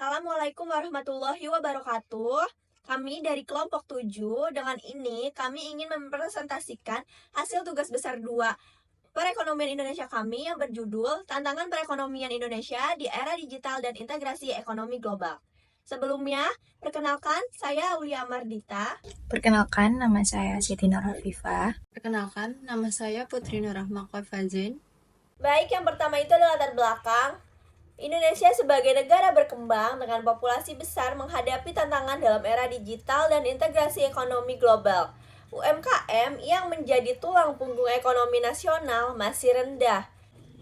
Assalamualaikum warahmatullahi wabarakatuh. Kami dari kelompok 7, dengan ini kami ingin mempresentasikan hasil tugas besar 2 perekonomian Indonesia kami yang berjudul Tantangan Perekonomian Indonesia di Era Digital dan Integrasi Ekonomi Global. Sebelumnya, perkenalkan saya Aulia Mardita. Perkenalkan, nama saya Siti Nur Hafifah. Perkenalkan, nama saya Putri Nurrahma Fazin. Baik, yang pertama itu adalah latar belakang. Indonesia sebagai negara berkembang dengan populasi besar menghadapi tantangan dalam era digital dan integrasi ekonomi global. UMKM yang menjadi tulang punggung ekonomi nasional masih rendah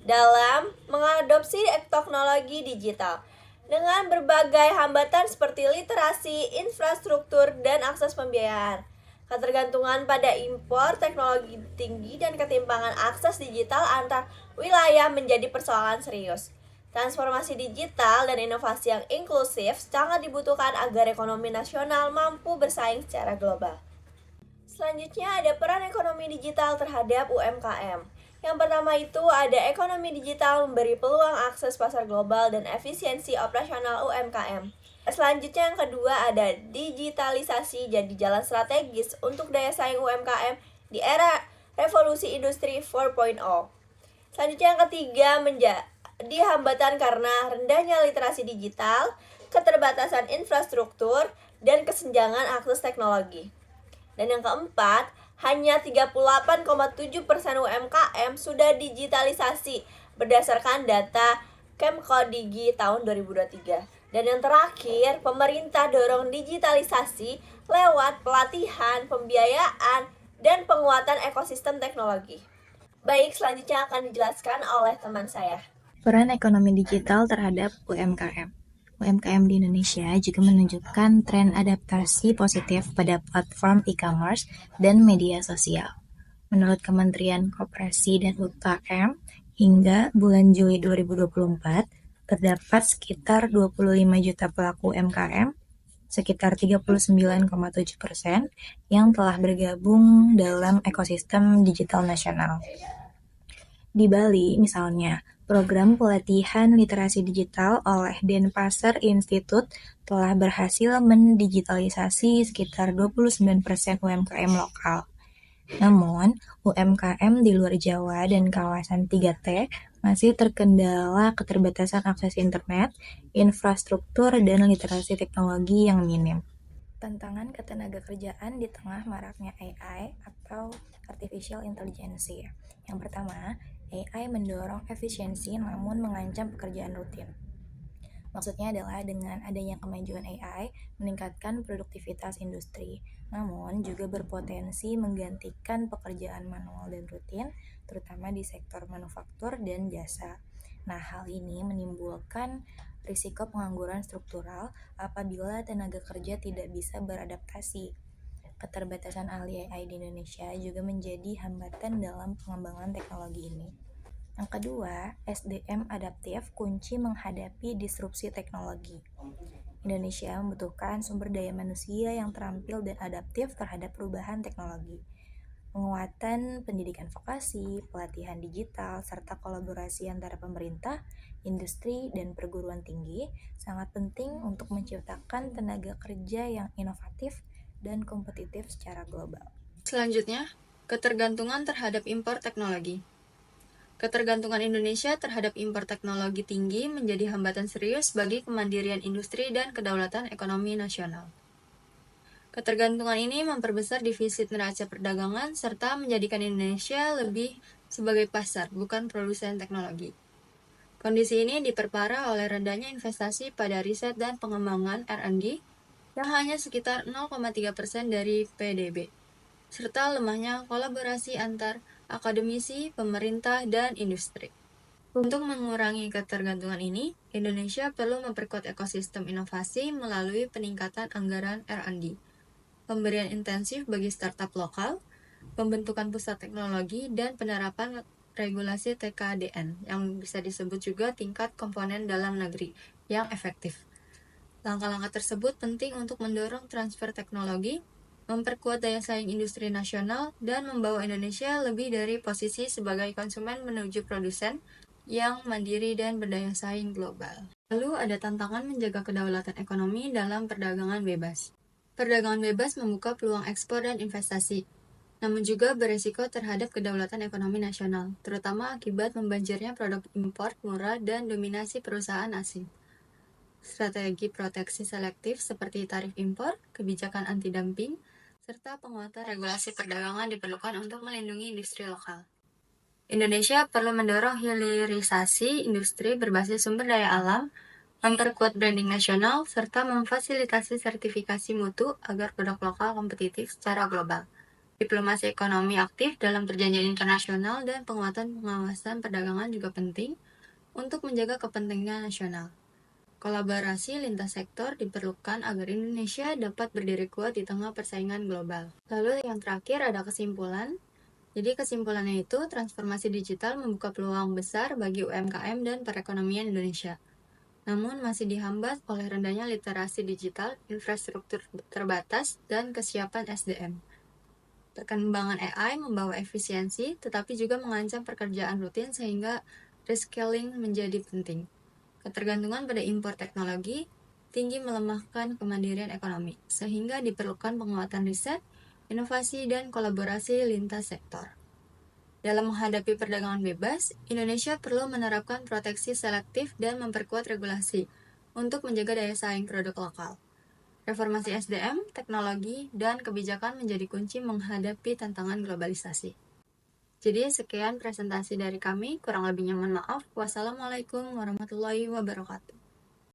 dalam mengadopsi teknologi digital. Dengan berbagai hambatan seperti literasi, infrastruktur, dan akses pembiayaan. Ketergantungan pada impor teknologi tinggi dan ketimpangan akses digital antar wilayah menjadi persoalan serius. Transformasi digital dan inovasi yang inklusif sangat dibutuhkan agar ekonomi nasional mampu bersaing secara global. Selanjutnya ada peran ekonomi digital terhadap UMKM. Yang pertama itu ada ekonomi digital memberi peluang akses pasar global dan efisiensi operasional UMKM. Selanjutnya yang kedua ada digitalisasi jadi jalan strategis untuk daya saing UMKM di era revolusi industri 4.0. Selanjutnya yang ketiga di hambatan karena rendahnya literasi digital, keterbatasan infrastruktur, dan kesenjangan akses teknologi. Dan yang keempat, hanya 38,7% UMKM sudah digitalisasi berdasarkan data Kemkodigi tahun 2023. Dan yang terakhir, pemerintah dorong digitalisasi lewat pelatihan, pembiayaan, dan penguatan ekosistem teknologi. Baik, selanjutnya akan dijelaskan oleh teman saya. Peran ekonomi digital terhadap UMKM. UMKM di Indonesia juga menunjukkan tren adaptasi positif pada platform e-commerce dan media sosial. Menurut Kementerian Koperasi dan UKM, hingga bulan Juli 2024, terdapat sekitar 25 juta pelaku UMKM, sekitar 39,7% yang telah bergabung dalam ekosistem digital nasional. Di Bali, misalnya, program pelatihan literasi digital oleh Denpasar Institute telah berhasil mendigitalisasi sekitar 29% UMKM lokal. Namun, UMKM di luar Jawa dan kawasan 3T masih terkendala keterbatasan akses internet, infrastruktur, dan literasi teknologi yang minim. Tantangan ketenagakerjaan di tengah maraknya AI atau Artificial Intelligence. Yang pertama, AI mendorong efisiensi namun mengancam pekerjaan rutin. Maksudnya adalah dengan adanya kemajuan AI meningkatkan produktivitas industri, namun juga berpotensi menggantikan pekerjaan manual dan rutin, terutama di sektor manufaktur dan jasa. Nah, hal ini menimbulkan risiko pengangguran struktural apabila tenaga kerja tidak bisa beradaptasi. Keterbatasan ahli AI di Indonesia juga menjadi hambatan dalam pengembangan teknologi ini. Yang kedua, SDM adaptif kunci menghadapi disrupsi teknologi. Indonesia membutuhkan sumber daya manusia yang terampil dan adaptif terhadap perubahan teknologi. Penguatan pendidikan vokasi, pelatihan digital, serta kolaborasi antara pemerintah, industri, dan perguruan tinggi sangat penting untuk menciptakan tenaga kerja yang inovatif dan kompetitif secara global. Selanjutnya, ketergantungan terhadap impor teknologi. Ketergantungan Indonesia terhadap impor teknologi tinggi menjadi hambatan serius bagi kemandirian industri dan kedaulatan ekonomi nasional. Ketergantungan ini memperbesar defisit neraca perdagangan serta menjadikan Indonesia lebih sebagai pasar, bukan produsen teknologi. Kondisi ini diperparah oleh rendahnya investasi pada riset dan pengembangan R&D yang hanya sekitar 0,3% dari PDB, serta lemahnya kolaborasi antar akademisi, pemerintah, dan industri. Untuk mengurangi ketergantungan ini, Indonesia perlu memperkuat ekosistem inovasi melalui peningkatan anggaran R&D, pemberian intensif bagi startup lokal, pembentukan pusat teknologi, dan penerapan regulasi TKDN yang bisa disebut juga tingkat komponen dalam negeri yang efektif. Langkah-langkah tersebut penting untuk mendorong transfer teknologi, memperkuat daya saing industri nasional, dan membawa Indonesia lebih dari posisi sebagai konsumen menuju produsen yang mandiri dan berdaya saing global. Lalu ada tantangan menjaga kedaulatan ekonomi dalam perdagangan bebas. Perdagangan bebas membuka peluang ekspor dan investasi, namun juga beresiko terhadap kedaulatan ekonomi nasional, terutama akibat membanjirnya produk impor murah dan dominasi perusahaan asing. Strategi proteksi selektif seperti tarif impor, kebijakan anti-dumping, serta penguatan regulasi perdagangan diperlukan untuk melindungi industri lokal. Indonesia perlu mendorong hilirisasi industri berbasis sumber daya alam, memperkuat branding nasional, serta memfasilitasi sertifikasi mutu agar produk lokal kompetitif secara global. Diplomasi ekonomi aktif dalam perjanjian internasional dan penguatan pengawasan perdagangan juga penting untuk menjaga kepentingan nasional. Kolaborasi lintas sektor diperlukan agar Indonesia dapat berdiri kuat di tengah persaingan global. Lalu yang terakhir ada kesimpulan. Jadi kesimpulannya itu, transformasi digital membuka peluang besar bagi UMKM dan perekonomian Indonesia. Namun masih dihambat oleh rendahnya literasi digital, infrastruktur terbatas, dan kesiapan SDM. Perkembangan AI membawa efisiensi, tetapi juga mengancam pekerjaan rutin sehingga reskilling menjadi penting. Ketergantungan pada impor teknologi tinggi melemahkan kemandirian ekonomi, sehingga diperlukan penguatan riset, inovasi, dan kolaborasi lintas sektor. Dalam menghadapi perdagangan bebas, Indonesia perlu menerapkan proteksi selektif dan memperkuat regulasi untuk menjaga daya saing produk lokal. Reformasi SDM, teknologi, dan kebijakan menjadi kunci menghadapi tantangan globalisasi. Jadi sekian presentasi dari kami, kurang lebihnya mohon maaf. Wassalamualaikum warahmatullahi wabarakatuh.